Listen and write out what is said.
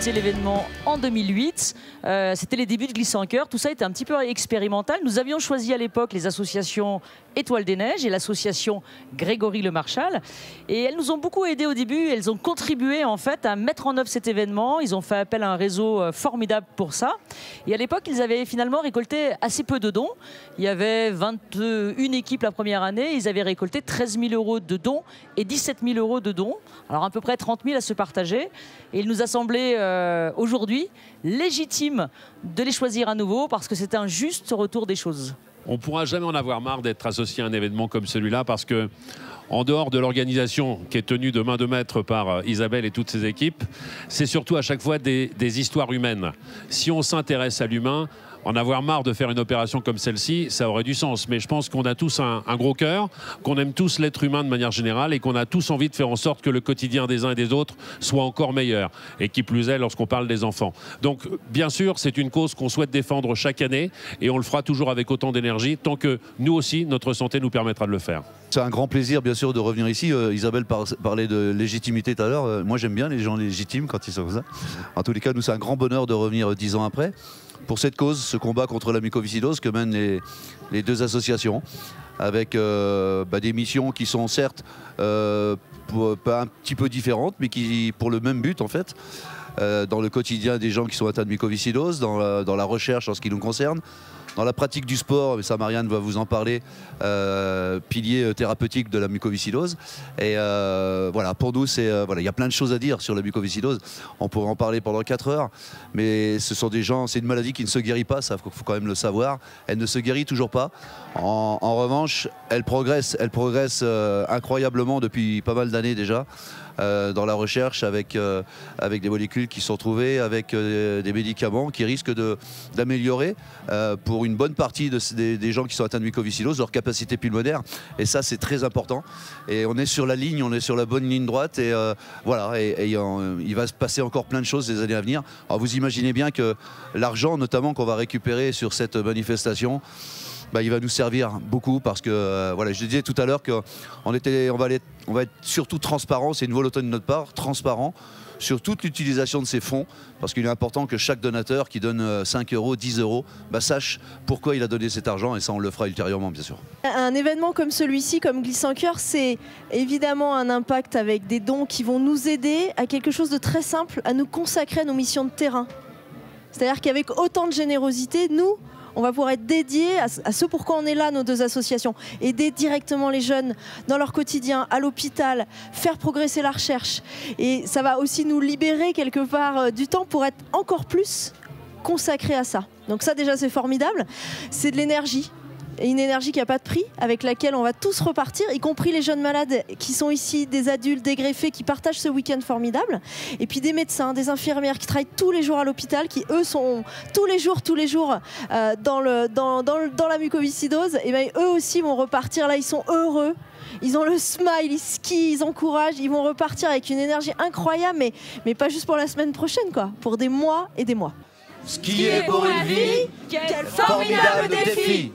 organisé l'événement en 2008. C'était les débuts de Glisse en Cœur. Tout ça était un petit peu expérimental. Nous avions choisi à l'époque les associations Étoile des Neiges et l'association Grégory Le Marchal. Et elles nous ont beaucoup aidés au début. Elles ont contribué en fait à mettre en œuvre cet événement. Ils ont fait appel à un réseau formidable pour ça. Et à l'époque, ils avaient finalement récolté assez peu de dons. Il y avait 21 équipes la première année. Ils avaient récolté 13 000 € de dons et 17 000 € de dons. Alors à peu près 30 000 à se partager. Et il nous a semblé aujourd'hui légitime de les choisir à nouveau parce que c'est un juste retour des choses. On ne pourra jamais en avoir marre d'être associé à un événement comme celui-là parce que, en dehors de l'organisation qui est tenue de main de maître par Isabelle et toutes ses équipes, c'est surtout à chaque fois des histoires humaines. Si on s'intéresse à l'humain, en avoir marre de faire une opération comme celle-ci, ça aurait du sens. Mais je pense qu'on a tous un gros cœur, qu'on aime tous l'être humain de manière générale et qu'on a tous envie de faire en sorte que le quotidien des uns et des autres soit encore meilleur. Et qui plus est lorsqu'on parle des enfants. Donc, bien sûr, c'est une cause qu'on souhaite défendre chaque année et on le fera toujours avec autant d'énergie tant que nous aussi, notre santé nous permettra de le faire. C'est un grand plaisir, bien sûr, de revenir ici. Isabelle parlait de légitimité tout à l'heure. Moi, j'aime bien les gens légitimes quand ils sont comme ça. En tous les cas, nous, c'est un grand bonheur de revenir 10 ans après. Pour cette cause, ce combat contre la mucoviscidose que mènent les deux associations, avec des missions qui sont certes pas un petit peu différentes, mais qui pour le même but en fait, dans le quotidien des gens qui sont atteints de mucoviscidose, dans la recherche en ce qui nous concerne, dans la pratique du sport, mais ça Marianne va vous en parler, pilier thérapeutique de la mucoviscidose. Et voilà, pour nous, il y a plein de choses à dire sur la mucoviscidose. On pourrait en parler pendant 4 heures, mais ce sont des gens, c'est une maladie qui ne se guérit pas, ça faut quand même le savoir. Elle ne se guérit toujours pas. En revanche, elle progresse incroyablement depuis pas mal d'années déjà. Dans la recherche avec des molécules qui sont trouvées, avec des médicaments qui risquent d'améliorer pour une bonne partie des gens qui sont atteints de mucoviscidose leur capacité pulmonaire. Et ça, c'est très important. Et on est sur la ligne, on est sur la bonne ligne droite. Et voilà, il va se passer encore plein de choses les années à venir. Alors vous imaginez bien que l'argent, notamment, qu'on va récupérer sur cette manifestation, il va nous servir beaucoup parce que, voilà, je disais tout à l'heure qu'on va être surtout transparent, c'est une volonté de notre part, transparent sur toute l'utilisation de ces fonds, parce qu'il est important que chaque donateur qui donne 5 €, 10 €, sache pourquoi il a donné cet argent, et ça on le fera ultérieurement bien sûr. Un événement comme celui-ci, comme Glisse en Cœur, c'est évidemment un impact avec des dons qui vont nous aider à quelque chose de très simple, à nous consacrer à nos missions de terrain. C'est-à-dire qu'avec autant de générosité, nous, on va pouvoir être dédiés à ce pourquoi on est là, nos deux associations. Aider directement les jeunes dans leur quotidien, à l'hôpital, faire progresser la recherche. Et ça va aussi nous libérer quelque part du temps pour être encore plus consacrés à ça. Donc ça déjà c'est formidable. C'est de l'énergie. Et une énergie qui n'a pas de prix, avec laquelle on va tous repartir, y compris les jeunes malades qui sont ici, des adultes, des greffés qui partagent ce week-end formidable. Et puis des médecins, des infirmières qui travaillent tous les jours à l'hôpital, qui eux sont tous les jours dans la mucoviscidose. Et bien eux aussi vont repartir, là ils sont heureux. Ils ont le smile, ils skient, ils encouragent, ils vont repartir avec une énergie incroyable, mais pas juste pour la semaine prochaine, quoi, pour des mois et des mois. Skier pour une vie, quel formidable défi!